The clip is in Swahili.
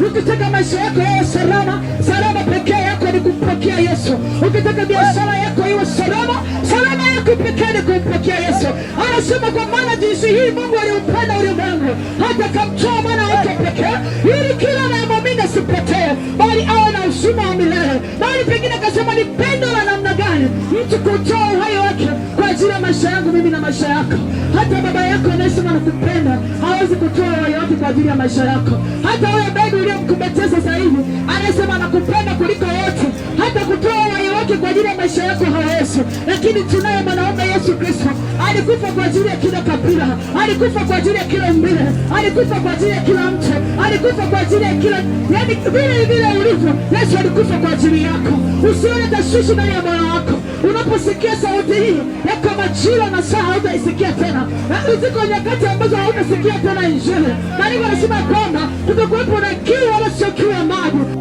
Ukitaka maisha yako yawe salama, salama pekee yako ni kumpokea Yesu. Ukitaka biashara yako iwe salama, salama yako pekee ni kumpokea Yesu. Anasema kwa maana jinsi hii Mungu aliupenda ulimwengu hata akamtoa mwana wake pekee, ili kila anayemwamini asipotee bali awe na uzima wa milele. Bali pengine akasema ni pendo la namna gani mtu kutoa uhai wake kwa ajili ya maisha yangu mimi na maisha yako. Hata baba yako anasema anakupenda, hawezi kutoa uhai wake kwa ajili ya maisha yako. Hata wewe baby uliyemkumbatiza sasa hivi anasema anakupenda kuliko yote, hata kutoa uhai wake kwa ajili ya maisha yako hawezi. Lakini tunaye mwanaume Yesu Kristo, alikufa kwa ajili ya kila kabila, alikufa kwa ajili ya kila umbile, alikufa kwa ajili ya kila mtu, alikufa kwa ajili ya kila, yani vile ulivyo Yesu alikufa kwa ajili yako. Usione tashwishi ndani ya moyo wako unaposikia sauti hii ya kwa majira na saa hautaisikia tena. Ziko nyakati ambazo hautasikia tena injili. Na Mungu anasema kwamba tutakuwepo na kiu